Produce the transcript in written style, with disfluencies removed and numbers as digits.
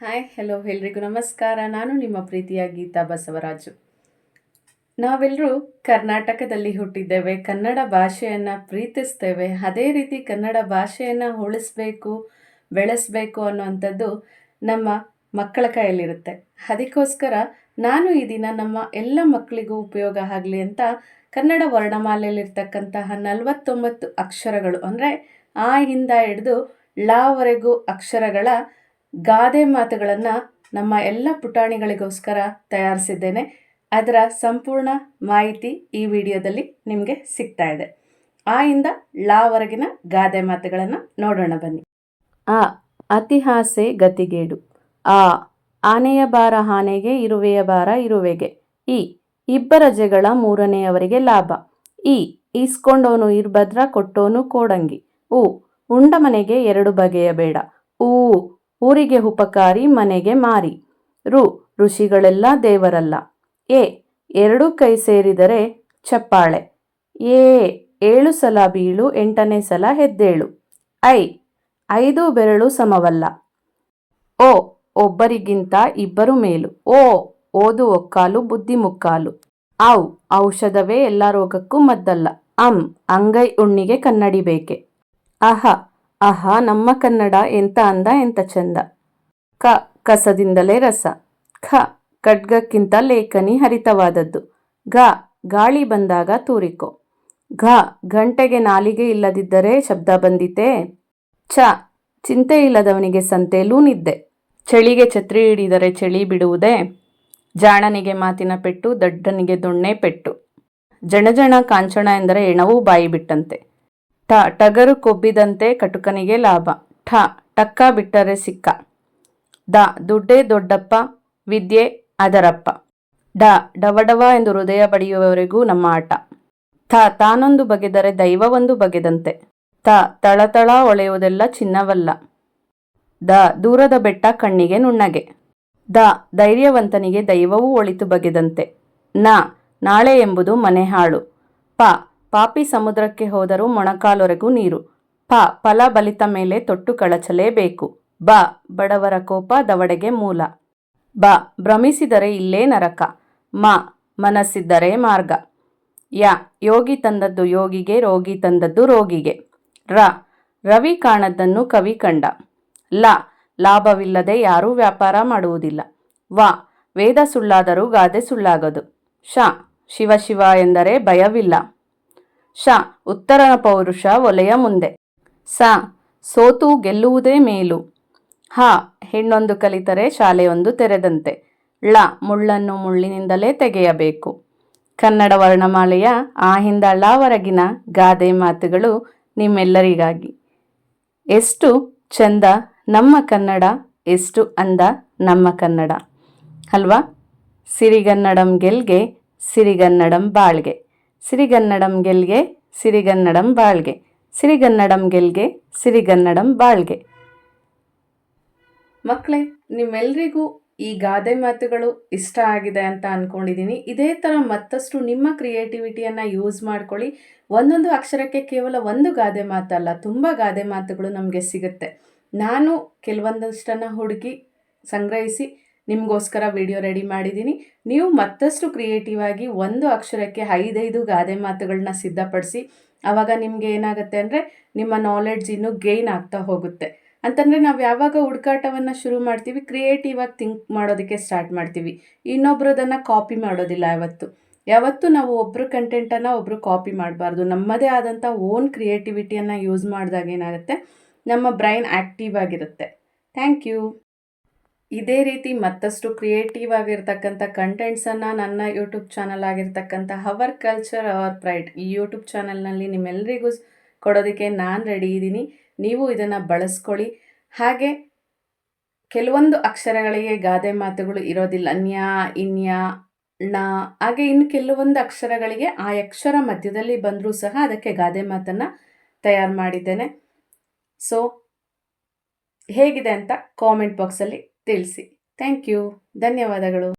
Hi hello ಎಲ್ರಿಗೂ ನಮಸ್ಕಾರ. ನಾನು ನಿಮ್ಮ ಪ್ರೀತಿಯ ಗೀತಾ ಬಸವರಾಜು. ನಾವೆಲ್ಲರೂ ಕರ್ನಾಟಕದಲ್ಲಿ ಹುಟ್ಟಿದ್ದೇವೆ, ಕನ್ನಡ ಭಾಷೆಯನ್ನು ಪ್ರೀತಿಸ್ತೇವೆ. ಅದೇ ರೀತಿ ಕನ್ನಡ ಭಾಷೆಯನ್ನು ಉಳಿಸ್ಬೇಕು, ಬೆಳೆಸಬೇಕು ಅನ್ನುವಂಥದ್ದು ನಮ್ಮ ಮಕ್ಕಳ ಕೈಯಲ್ಲಿರುತ್ತೆ. ಅದಕ್ಕೋಸ್ಕರ ನಾನು ಈ ದಿನ ನಮ್ಮ ಎಲ್ಲ ಮಕ್ಕಳಿಗೂ ಉಪಯೋಗ ಆಗಲಿ ಅಂತ ಕನ್ನಡ ವರ್ಣಮಾಲೆಯಲ್ಲಿರ್ತಕ್ಕಂತಹ 49 ಅಕ್ಷರಗಳು ಅಂದರೆ ಆ ಇಂದ ಹಿಡಿದು ಲಾವರೆಗೂ ಅಕ್ಷರಗಳ ಗಾದೆ ಮಾತುಗಳನ್ನು ನಮ್ಮ ಎಲ್ಲ ಪುಟಾಣಿಗಳಿಗೋಸ್ಕರ ತಯಾರಿಸಿದ್ದೇನೆ. ಅದರ ಸಂಪೂರ್ಣ ಮಾಹಿತಿ ಈ ವಿಡಿಯೋದಲ್ಲಿ ನಿಮಗೆ ಸಿಗ್ತಾ ಇದೆ. ಆ ಇಂದ ಲಾವರೆಗಿನ ಗಾದೆ ಮಾತುಗಳನ್ನು ನೋಡೋಣ ಬನ್ನಿ. ಆ ಅತಿಹಾಸೆ ಗತಿಗೇಡು. ಆ ಆನೆಯ ಭಾರ ಆನೆಗೆ, ಇರುವೆಯ ಭಾರ ಇರುವೆಗೆ. ಈ ಇಬ್ಬರ ಜಗಳ ಮೂರನೆಯವರಿಗೆ ಲಾಭ. ಈ ಈಸ್ಕೊಂಡೋನು ಇರ್ಭದ್ರ, ಕೊಟ್ಟೋನು ಕೋಡಂಗಿ. ಉಂಡ ಮನೆಗೆ ಎರಡು ಬಗೆಯ ಬೇಡ. ಊರಿಗೆ ಉಪಕಾರಿ, ಮನೆಗೆ ಮಾರಿ. ಋಷಿಗಳೆಲ್ಲ ದೇವರಲ್ಲ. ಎರಡು ಕೈ ಸೇರಿದರೆ ಚಪ್ಪಾಳೆ. ಏಳು ಸಲ ಬೀಳು, 8ನೇ ಸಲ ಎದ್ದೇಳು. ಐದು ಬೆರಳು ಸಮವಲ್ಲ. ಒಬ್ಬರಿಗಿಂತ ಇಬ್ಬರು ಮೇಲು. ಓದು ಒಕ್ಕಾಲು, ಬುದ್ಧಿ ಮುಕ್ಕಾಲು. ಔಷಧವೇ ಎಲ್ಲ ರೋಗಕ್ಕೂ ಮದ್ದಲ್ಲ. ಅಂಗೈ ಉಣ್ಣಿಗೆ ಕನ್ನಡಿ ಬೇಕೆ. ಆಹಾ ನಮ್ಮ ಕನ್ನಡ ಎಂತ ಅಂದ, ಎಂತ ಚಂದ. ಕಸದಿಂದಲೇ ರಸ. ಖಡ್ಗಕ್ಕಿಂತ ಲೇಖನಿ ಹರಿತವಾದದ್ದು. ಗಾಳಿ ಬಂದಾಗ ತೂರಿಕೋ. ಗಂಟೆಗೆ ನಾಲಿಗೆ ಇಲ್ಲದಿದ್ದರೆ ಶಬ್ದ ಬಂದಿತೆ. ಚಿಂತೆ ಇಲ್ಲದವನಿಗೆ ಸಂತೆಲೂ ನಿದ್ದೆ. ಚಳಿಗೆ ಛತ್ರಿ ಹಿಡಿದರೆ ಚಳಿ ಬಿಡುವುದೇ. ಜಾಣನಿಗೆ ಮಾತಿನ ಪೆಟ್ಟು, ದಡ್ಡನಿಗೆ ದೊಣ್ಣೆ ಪೆಟ್ಟು. ಜಣಜಣ ಕಾಂಚಣ ಎಂದರೆ ಎಣವೂ ಬಾಯಿ ಬಿಟ್ಟಂತೆ. ಟಗರು ಕೊಬ್ಬಿದಂತೆ ಕಟುಕನಿಗೆ ಲಾಭ. ಟಕ್ಕ ಬಿಟ್ಟರೆ ಸಿಕ್ಕ. ದುಡ್ಡೇ ದೊಡ್ಡಪ್ಪ, ವಿದ್ಯೆ ಅದರಪ್ಪ. ಡವಡವ ಎಂದು ಹೃದಯ ಬಡಿಯುವವರೆಗೂ ನಮ್ಮ ಆಟ. ತಾನೊಂದು ಬಗೆದರೆ ದೈವ ಒಂದು ಬಗೆದಂತೆ. ತಳತಳ ಹೊಳೆಯುವುದೆಲ್ಲ ಚಿನ್ನವಲ್ಲ. ದೂರದ ಬೆಟ್ಟ ಕಣ್ಣಿಗೆ ನುಣ್ಣಗೆ. ಧೈರ್ಯವಂತನಿಗೆ ದೈವವೂ ಒಳಿತು ಬಗೆದಂತೆ. ನಾಳೆ ಎಂಬುದು ಮನೆ ಹಾಳು. ಪಾಪಿ ಸಮುದ್ರಕ್ಕೆ ಹೋದರೂ ಮೊಣಕಾಲೊರೆಗೂ ನೀರು. ಫಲ ಬಲಿತ ಮೇಲೆ ತೊಟ್ಟು ಕಳಚಲೇಬೇಕು. ಬಡವರ ಕೋಪ ದವಡೆಗೆ ಮೂಲ. ಭ್ರಮಿಸಿದರೆ ಇಲ್ಲೇ ನರಕ. ಮನಸ್ಸಿದ್ದರೆ ಮಾರ್ಗ. ಯೋಗಿ ತಂದದ್ದು ಯೋಗಿಗೆ, ರೋಗಿ ತಂದದ್ದು ರೋಗಿಗೆ. ರವಿ ಕಾಣದ್ದನ್ನು ಕವಿ ಕಂಡ. ಲಾಭವಿಲ್ಲದೆ ಯಾರೂ ವ್ಯಾಪಾರ ಮಾಡುವುದಿಲ್ಲ. ವೇದ ಸುಳ್ಳಾದರೂ ಗಾದೆ ಸುಳ್ಳಾಗದು. ಶಿವ ಶಿವ ಎಂದರೆ ಭಯವಿಲ್ಲ. ಉತ್ತರ ಪೌರುಷ ಒಲೆಯ ಮುಂದೆ. ಸೋತು ಗೆಲ್ಲುವುದೇ ಮೇಲು. ಹೆಣ್ಣೊಂದು ಕಲಿತರೆ ಶಾಲೆಯೊಂದು ತೆರೆದಂತೆ. ಮುಳ್ಳನ್ನು ಮುಳ್ಳಿನಿಂದಲೇ ತೆಗೆಯಬೇಕು. ಕನ್ನಡ ವರ್ಣಮಾಲೆಯ ಆ ಹಿಂದ ಳವರೆಗಿನ ಗಾದೆ ಮಾತುಗಳು ನಿಮ್ಮೆಲ್ಲರಿಗಾಗಿ. ಎಷ್ಟು ಚಂದ ನಮ್ಮ ಕನ್ನಡ, ಎಷ್ಟು ಅಂದ ನಮ್ಮ ಕನ್ನಡ ಅಲ್ವಾ? ಸಿರಿಗನ್ನಡಂ ಗೆಲ್ಗೆ, ಸಿರಿಗನ್ನಡಂ ಬಾಳ್ಗೆ. ಸಿರಿಗನ್ನಡಂ ಗೆಲ್ಗೆ, ಸಿರಿಗನ್ನಡಂ ಬಾಳ್ಗೆ. ಸಿರಿಗನ್ನಡಂ ಗೆಲ್ಗೆ, ಸಿರಿಗನ್ನಡಂ ಬಾಳ್ಗೆ. ಮಕ್ಕಳೇ, ನಿಮ್ಮೆಲ್ಲರಿಗೂ ಈ ಗಾದೆ ಮಾತುಗಳು ಇಷ್ಟ ಆಗಿದೆ ಅಂತ ಅಂದ್ಕೊಂಡಿದ್ದೀನಿ. ಇದೇ ಥರ ಮತ್ತಷ್ಟು ನಿಮ್ಮ ಕ್ರಿಯೇಟಿವಿಟಿಯನ್ನು ಯೂಸ್ ಮಾಡ್ಕೊಳ್ಳಿ. ಒಂದೊಂದು ಅಕ್ಷರಕ್ಕೆ ಕೇವಲ ಒಂದು ಗಾದೆ ಮಾತಲ್ಲ, ತುಂಬ ಗಾದೆ ಮಾತುಗಳು ನಮಗೆ ಸಿಗುತ್ತೆ. ನಾನು ಕೆಲವೊಂದಷ್ಟನ್ನು ಹುಡುಕಿ ಸಂಗ್ರಹಿಸಿ ನಿಮಗೋಸ್ಕರ ವಿಡಿಯೋ ರೆಡಿ ಮಾಡಿದ್ದೀನಿ. ನೀವು ಮತ್ತಷ್ಟು ಕ್ರಿಯೇಟಿವ್ ಆಗಿ ಒಂದು ಅಕ್ಷರಕ್ಕೆ 5 ಗಾದೆ ಮಾತುಗಳನ್ನ ಸಿದ್ಧಪಡಿಸಿ. ಆವಾಗ ನಿಮಗೆ ಏನಾಗುತ್ತೆ ಅಂದರೆ ನಿಮ್ಮ ನಾಲೆಡ್ಜ್ ಇನ್ನೂ ಗೇನ್ ಆಗ್ತಾ ಹೋಗುತ್ತೆ. ಅಂತಂದರೆ ನಾವು ಯಾವಾಗ ಹುಡುಕಾಟವನ್ನು ಶುರು ಮಾಡ್ತೀವಿ, ಕ್ರಿಯೇಟಿವ್ ಆಗಿ ಥಿಂಕ್ ಮಾಡೋದಕ್ಕೆ ಸ್ಟಾರ್ಟ್ ಮಾಡ್ತೀವಿ. ಇನ್ನೊಬ್ರದನ್ನು ಕಾಪಿ ಮಾಡೋದಿಲ್ಲ. ಯಾವತ್ತೂ ನಾವು ಒಬ್ಬರು ಕಂಟೆಂಟನ್ನು ಒಬ್ಬರು ಕಾಪಿ ಮಾಡಬಾರ್ದು. ನಮ್ಮದೇ ಆದಂಥ ಓನ್ ಕ್ರಿಯೇಟಿವಿಟಿಯನ್ನು ಯೂಸ್ ಮಾಡಿದಾಗ ಏನಾಗುತ್ತೆ, ನಮ್ಮ ಬ್ರೈನ್ ಆ್ಯಕ್ಟಿವ್ ಆಗಿರುತ್ತೆ. Thank you. ಇದೇ ರೀತಿ ಮತ್ತಷ್ಟು ಕ್ರಿಯೇಟಿವ್ ಆಗಿರ್ತಕ್ಕಂಥ ಕಂಟೆಂಟ್ಸನ್ನು ನನ್ನ ಯೂಟ್ಯೂಬ್ ಚಾನಲ್ ಆಗಿರ್ತಕ್ಕಂಥ ಅವರ್ ಕಲ್ಚರ್ ಅವರ್ ಪ್ರೈಡ್ ಈ ಯೂಟ್ಯೂಬ್ ಚಾನಲ್ನಲ್ಲಿ ನಿಮ್ಮೆಲ್ಲರಿಗೂ ಕೊಡೋದಕ್ಕೆ ನಾನು ರೆಡಿ ಇದ್ದೀನಿ. ನೀವು ಇದನ್ನು ಬಳಸ್ಕೊಳ್ಳಿ. ಹಾಗೆ ಕೆಲವೊಂದು ಅಕ್ಷರಗಳಿಗೆ ಗಾದೆ ಮಾತುಗಳು ಇರೋದಿಲ್ಲ. ನ್ಯಾ, ಇನ್ಯಾ, ಣ, ಹಾಗೆ ಇನ್ನು ಕೆಲವೊಂದು ಅಕ್ಷರಗಳಿಗೆ ಆ ಅಕ್ಷರ ಮಧ್ಯದಲ್ಲಿ ಬಂದರೂ ಸಹ ಅದಕ್ಕೆ ಗಾದೆ ಮಾತನ್ನು ತಯಾರು ಮಾಡಿದ್ದೇನೆ. ಸೊ ಹೇಗಿದೆ ಅಂತ ಕಾಮೆಂಟ್ ಬಾಕ್ಸಲ್ಲಿ ತಿಳಿಸಿ. Thank you. ಧನ್ಯವಾದಗಳು.